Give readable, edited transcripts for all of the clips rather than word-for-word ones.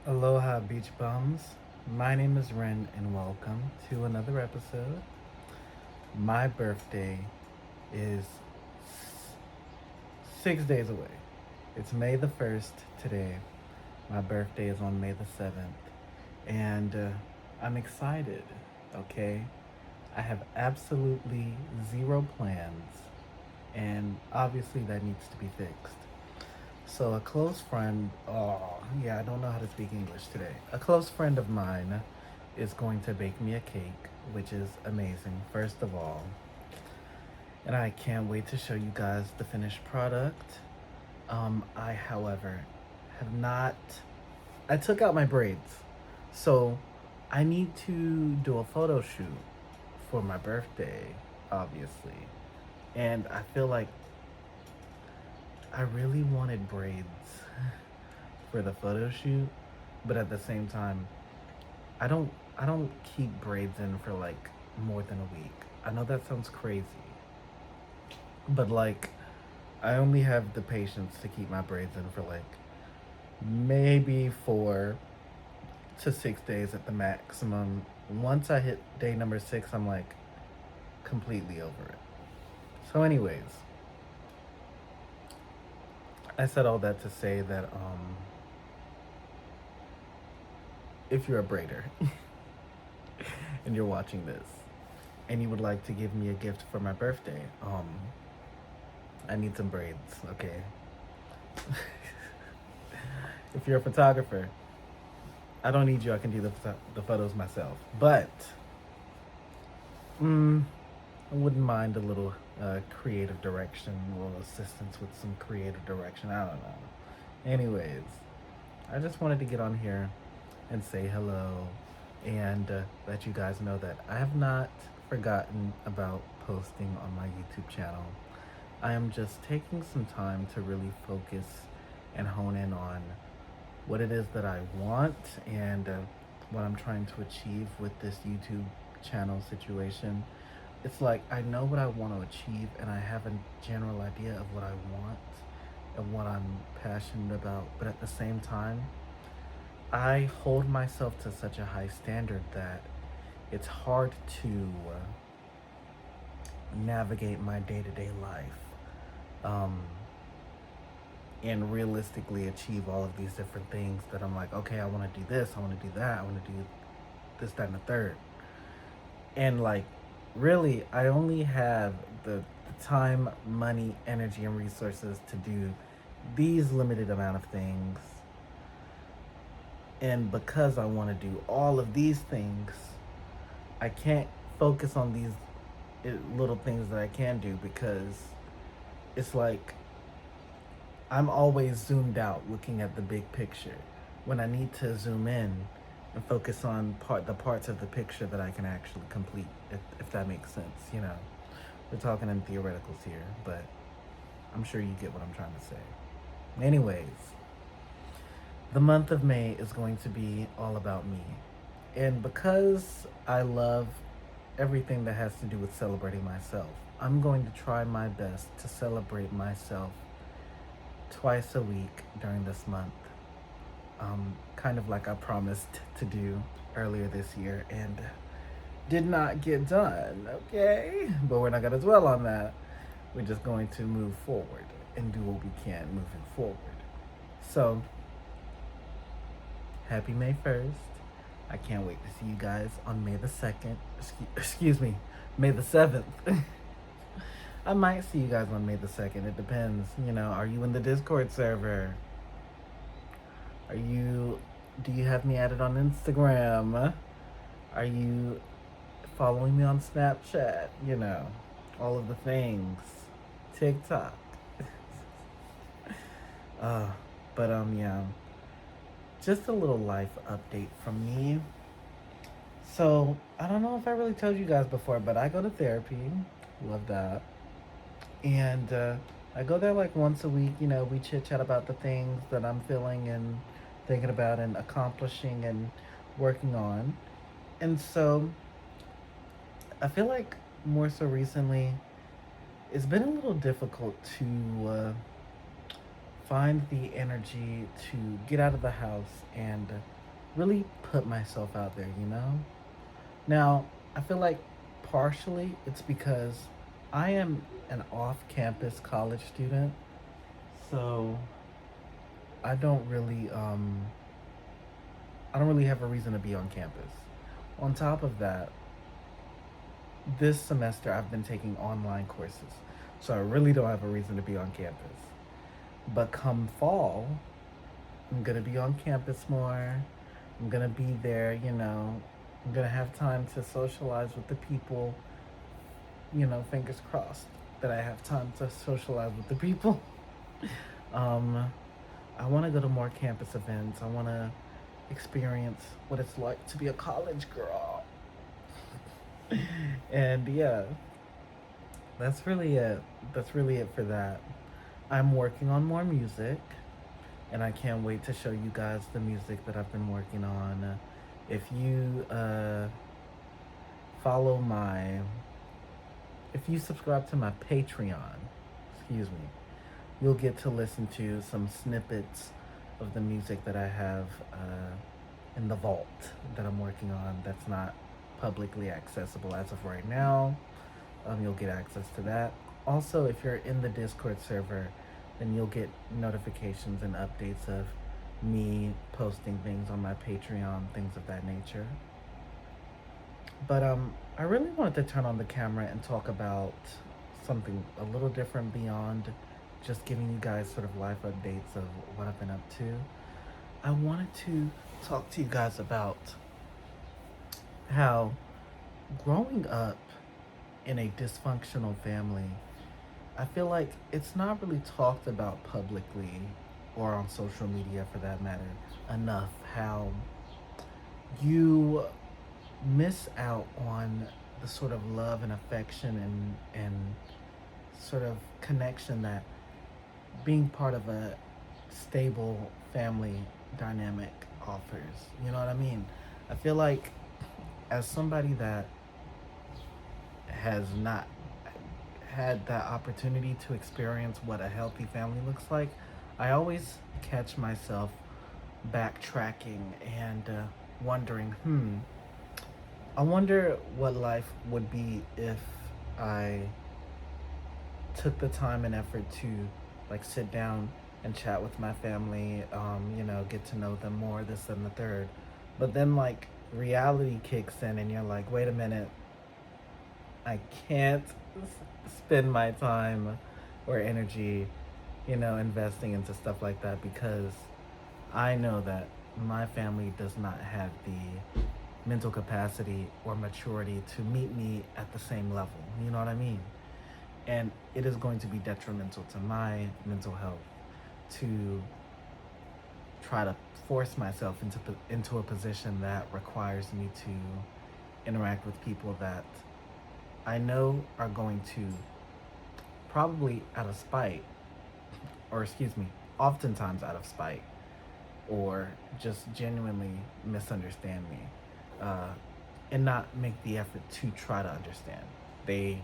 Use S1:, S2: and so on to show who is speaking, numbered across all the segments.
S1: Aloha, beach bums. My name is Rinn, and welcome to another episode. My birthday is 6 days away. It's May the 1st today. My birthday is on May the 7th. And I'm excited, okay? I have absolutely zero plans, and obviously that needs to be fixed. So a close friend, oh yeah, I don't know how to speak English today. A close friend of mine is going to bake me a cake, which is amazing, first of all. And I can't wait to show you guys the finished product. I, however, have not, I took out my braids. So I need to do a photo shoot for my birthday, obviously. And I feel like I really wanted braids for the photo shoot, but at the same time, I don't I don't keep braids in for like more than a week. I know that sounds crazy, but like I only have the patience to keep my braids in for like maybe 4 to 6 days at the maximum. Once I hit day number 6, I'm like completely over it. So anyways, I said all that to say that if you're a braider and you're watching this and you would like to give me a gift for my birthday, I need some braids, okay? If you're a photographer, I don't need you. I can do the photos myself. But I wouldn't mind a little creative direction, a little assistance with some creative direction. I don't know. Anyways, I just wanted to get on here and say hello and let you guys know that I have not forgotten about posting on my YouTube channel. I am just taking some time to really focus and hone in on what it is that I want and what I'm trying to achieve with this YouTube channel situation. It's like I know what I want to achieve and I have a general idea of what I want and what I'm passionate about, but at the same time, I hold myself to such a high standard that it's hard to navigate my day to day life um, and realistically achieve all of these different things that I'm like, okay, I want to do this, I want to do that, I want to do this, that, and the third. And like, really, I only have the time, money, energy, and resources to do these limited amount of things. And because I want to do all of these things, I can't focus on these little things that I can do because it's like I'm always zoomed out looking at the big picture when I need to zoom in and focus on the parts of the picture that I can actually complete, if that makes sense. You know, we're talking in theoreticals here, but I'm sure you get what I'm trying to say. Anyways, the month of May is going to be all about me. And because I love everything that has to do with celebrating myself, I'm going to try my best to celebrate myself twice a week during this month. Kind of like I promised to do earlier this year and did not get done, okay? But we're not going to dwell on that. We're just going to move forward and do what we can moving forward. So, happy May 1st. I can't wait to see you guys on May the 2nd. Excuse me, May the 7th. I might see you guys on May the 2nd. It depends. You know, are you in the Discord server? Do you have me added on Instagram? Are you following me on Snapchat? You know, all of the things. TikTok. uh, yeah. Just a little life update from me. So, I don't know if I really told you guys before, but I go to therapy. Love that. And I go there like once a week. You know, we chit chat about the things that I'm feeling and thinking about and accomplishing and working on. And so I feel like more so recently, it's been a little difficult to find the energy to get out of the house and really put myself out there, you know? Now, I feel like partially it's because I am an off campus college student, so I don't really I don't really have a reason to be on campus. On top of that, this semester I've been taking online courses. So I really don't have a reason to be on campus. But come fall, I'm going to be on campus more. I'm going to be there, you know. I'm going to have time to socialize with the people, you know, fingers crossed that I have time to socialize with the people. um, I want to go to more campus events. I want to experience what it's like to be a college girl. And yeah, that's really it. That's really it for that. I'm working on more music, and I can't wait to show you guys the music that I've been working on. If you follow my, if you subscribe to my Patreon, excuse me, you'll get to listen to some snippets of the music that I have in the vault that I'm working on that's not publicly accessible as of right now. You'll get access to that. Also, if you're in the Discord server, then you'll get notifications and updates of me posting things on my Patreon, things of that nature. But I really wanted to turn on the camera and talk about something a little different beyond just giving you guys sort of life updates of what I've been up to. I wanted to talk to you guys about how growing up in a dysfunctional family, I feel like it's not really talked about publicly or on social media for that matter enough, how you miss out on the sort of love and affection and sort of connection that being part of a stable family dynamic offers. You know what I mean? I feel like as somebody that has not had that opportunity to experience what a healthy family looks like, I always catch myself backtracking and wondering, I wonder what life would be if I took the time and effort to like sit down and chat with my family, you know, get to know them more, this and the third. But then like reality kicks in and you're like, wait a minute, I can't spend my time or energy, you know, investing into stuff like that because I know that my family does not have the mental capacity or maturity to meet me at the same level. You know what I mean? And it is going to be detrimental to my mental health to try to force myself into a position that requires me to interact with people that I know are going to probably out of spite, or excuse me, oftentimes out of spite, or just genuinely misunderstand me, and not make the effort to try to understand. They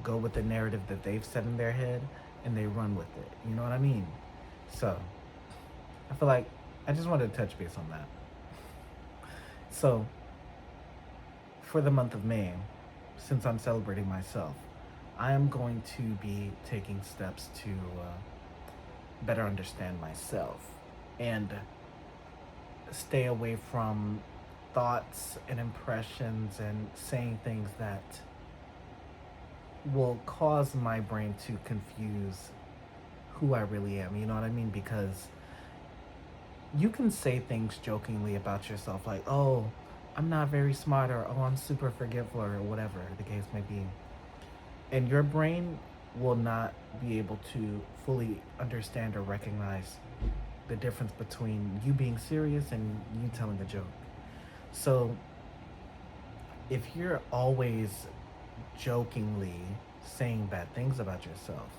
S1: go with the narrative that they've set in their head and they run with it. You know what I mean? So, I feel like I just wanted to touch base on that. So, for the month of May, since I'm celebrating myself, I am going to be taking steps to better understand myself and stay away from thoughts and impressions and saying things that will cause my brain to confuse who I really am. You know what I mean? Because you can say things jokingly about yourself, like, oh, I'm not very smart, or oh, I'm super forgetful, or whatever the case may be. And your brain will not be able to fully understand or recognize the difference between you being serious and you telling a joke. So if you're always jokingly saying bad things about yourself,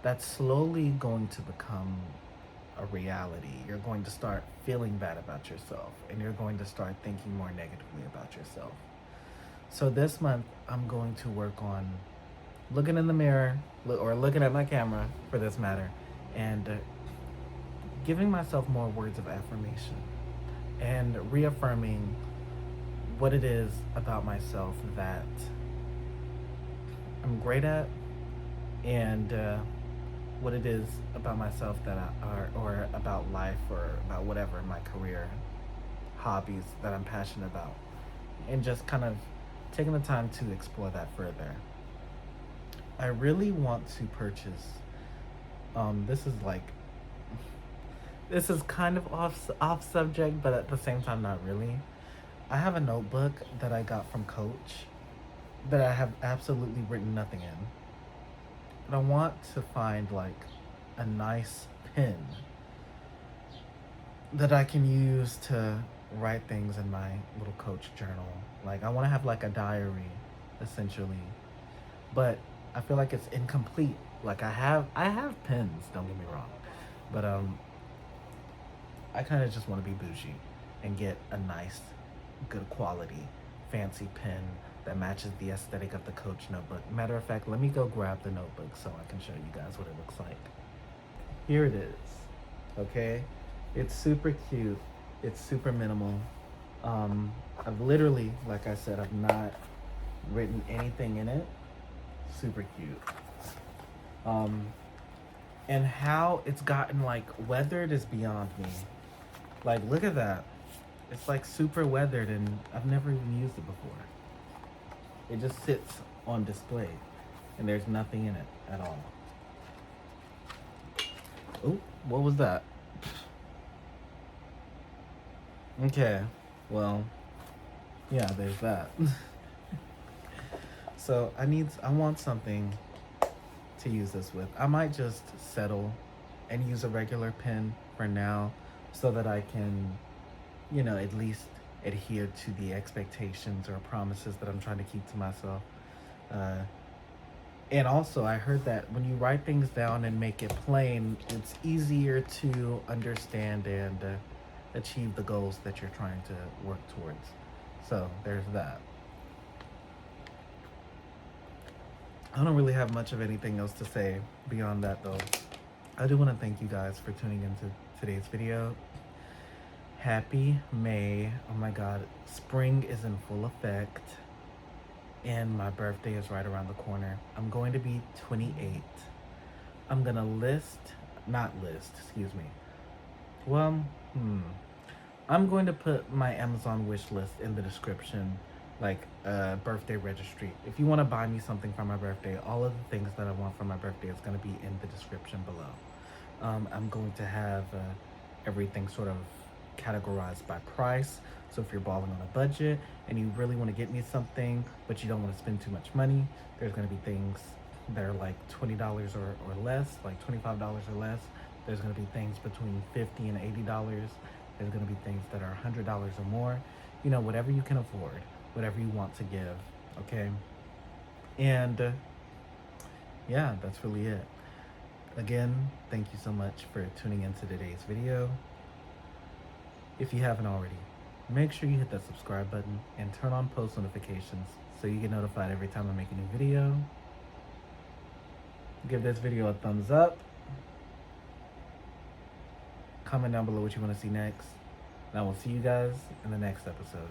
S1: that's slowly going to become a reality. You're going to start feeling bad about yourself and you're going to start thinking more negatively about yourself. So this month, I'm going to work on looking in the mirror, or looking at my camera for this matter, and giving myself more words of affirmation and reaffirming what it is about myself that I'm great at, and what it is about myself that or about life, or about whatever in my career, hobbies that I'm passionate about, and just kind of taking the time to explore that further. I really want to purchase. This is like this is kind of off subject, but at the same time not really. I have a notebook that I got from Coach that I have absolutely written nothing in. But I want to find like a nice pen that I can use to write things in my little Coach journal. Like I want to have like a diary, essentially. But I feel like it's incomplete. Like I have pens, don't get me wrong. But I kind of just want to be bougie and get a nice, good quality, fancy pen that matches the aesthetic of the Coach notebook. Matter of fact, let me go grab the notebook so I can show you guys what it looks like. Here it is. Okay? It's super cute. It's super minimal. I've literally, like I said, I've not written anything in it. Super cute. And how it's gotten like weathered is beyond me. Like, look at that. It's like super weathered, and I've never even used it before. It just sits on display, and there's nothing in it at all. Oh, what was that? Okay, well, yeah, there's that. So I want something to use this with. I might just settle and use a regular pen for now, so that I can, at least adhere to the expectations or promises that I'm trying to keep to myself. And also, I heard that when you write things down and make it plain, it's easier to understand and achieve the goals that you're trying to work towards. So there's that. I don't really have much of anything else to say beyond that, though. I do want to thank you guys for tuning into today's video. Happy May. Oh my God, spring is in full effect, and my birthday is right around the corner. I'm going to be 28. I'm gonna excuse me. Well, I'm going to put my Amazon wish list in the description, like a birthday registry. If you want to buy me something for my birthday, all of the things that I want for my birthday is going to be in the description below. I'm going to have everything sort of categorized by price. So if you're balling on a budget and you really want to get me something, but you don't want to spend too much money, there's going to be things that are like $20 or less, like $25 or less. There's going to be things between $50 and $80. There's going to be things that are $100 or more. Whatever you can afford, whatever you want to give, okay? And yeah, that's really it. Again, thank you so much for tuning into today's video. If you haven't already, make sure you hit that subscribe button and turn on post notifications so you get notified every time I make a new video. Give this video a thumbs up. Comment down below what you want to see next. And I will see you guys in the next episode.